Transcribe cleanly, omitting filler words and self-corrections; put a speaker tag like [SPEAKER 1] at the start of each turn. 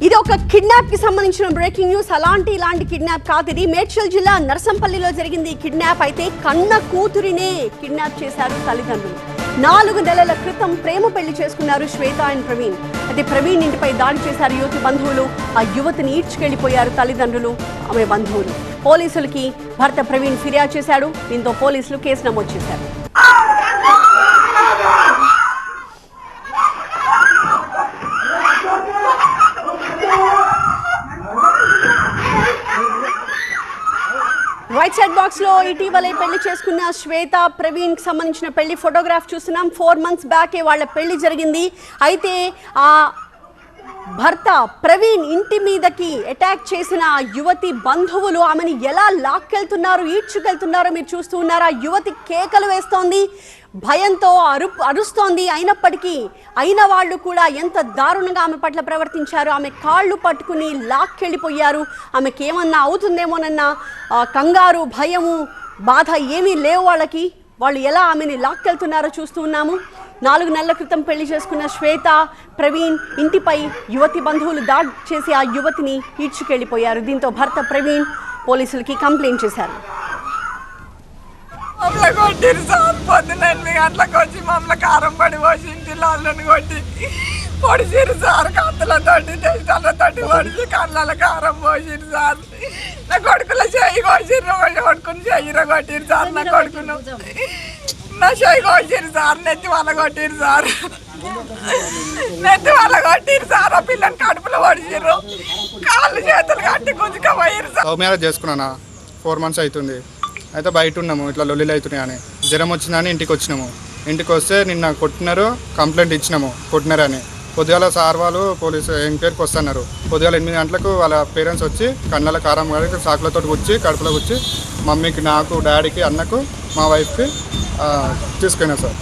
[SPEAKER 1] ఇది ఒక కిడ్నాప్ కి సంబంధించిన బ్రేకింగ్ న్యూస్. ఇలాంటి కిడ్నాప్ కాదు ఇది. మేడ్చల్ జిల్లా నర్సంపల్లిలో జరిగింది కిడ్నాప్. అయితే కన్న కూతురినే కిడ్నాప్ చేశారు తల్లిదండ్రులు. 4 నెలల క్రితం ప్రేమ పెళ్లి చేసుకున్నారు శ్వేత అండ్ ప్రవీణ్. అయితే ప్రవీణ్ ఇంటిపై దాడి చేశారు యువతి బంధువులు. ఆ యువతిని ఈడ్చుకెళ్లిపోయారు తల్లిదండ్రులు, ఆమె బంధువులు. పోలీసులకి భర్త ప్రవీణ్ ఫిర్యాదు చేశాడు. దీంతో పోలీసులు కేసు నమోదు చేశారు. రైట్ సైడ్ బాక్స్ లో ఇటీవలే పెళ్లి చేసుకున్న శ్వేత ప్రవీణ్ కి సంబంధించిన పెళ్లి ఫోటోగ్రాఫ్ చూస్తున్నాం. 4 months బ్యాకే వాళ్ళ పెళ్లి జరిగింది. అయితే ఆ భర్త ప్రవీణ్ ఇంటి మీదకి అటాక్ చేసిన ఆ యువతి బంధువులు ఆమెను ఎలా లాక్కెళ్తున్నారు, ఈడ్చుకెళ్తున్నారో మీరు చూస్తూ ఉన్నారు. ఆ యువతి కేకలు వేస్తోంది, భయంతో అరుస్తోంది. అయినప్పటికీ అయిన వాళ్ళు కూడా ఎంత దారుణంగా ఆమె పట్ల ప్రవర్తించారు. ఆమె కాళ్ళు పట్టుకుని లాక్కెళ్ళిపోయారు. ఆమెకి ఏమన్నా అవుతుందేమోనన్న కంగారు, భయము, బాధ ఏమీ లేవు వాళ్ళకి. వాళ్ళు ఎలా ఆమెని లాక్కెళ్తున్నారో చూస్తూ ఉన్నాము. 4 నెలల క్రితం పెళ్లి చేసుకున్న శ్వేత ప్రవీణ్ ఇంటిపై యువతి బంధువులు దాడి చేసి ఆ యువతిని ఈడ్చుకెళ్లిపోయారు. దీంతో భర్త ప్రవీణ్ పోలీసులకి కంప్లైంట్ చేశారు.
[SPEAKER 2] కొట్టిరు సార్, పొద్దున 8 గంటలకు వచ్చి మమ్మల్ని కారం పడి పోసి ఇంటిలో వాళ్ళని కొట్టి పొడిచిరు సార్. కత్తులతోటి తెస్తాలతోటి పొడిచి కళ్ళ కారం పోసిరు సార్. నా కొడుకుల చెయ్యి కోసిరు, కొడుకుని చెయ్యిర కొట్టిరు సార్. నా కొడుకును నా చెయ్యి కోసిరు సార్. నెత్తి వాళ్ళ కొట్టిరు సార్, నెత్తి వాళ్ళ కొట్టిరు సార్. ఆ పిల్లని కడుపులో పొడిచిరు, కాళ్ళు చేతులు కట్టి గుంజుకపోయిరు సార్.
[SPEAKER 3] లవ్ మ్యారేజ్ చేసుకున్నానా 4 months అవుతుంది. అయితే బయట ఉన్నాము, ఇట్లా లొల్లిలు అవుతున్నాయి అని. జ్వరం వచ్చిందని ఇంటికి వచ్చినాము. ఇంటికి వస్తే నిన్న కొట్టినారు, కంప్లైంట్ ఇచ్చినాము కొట్టినారని. పొద్దుగాల సార్ వాళ్ళు పోలీసు ఎంక్వైరీకి వస్తున్నారు. పొద్దుగాల 8 గంటలకు వాళ్ళ పేరెంట్స్ వచ్చి కళ్ళ కారం గారికి సాకులతో గుచ్చి కడుపులో గుచ్చి మమ్మీకి, నాకు, డాడీకి, అన్నకు, మా వైఫ్కి తీసుకున్నారు సార్.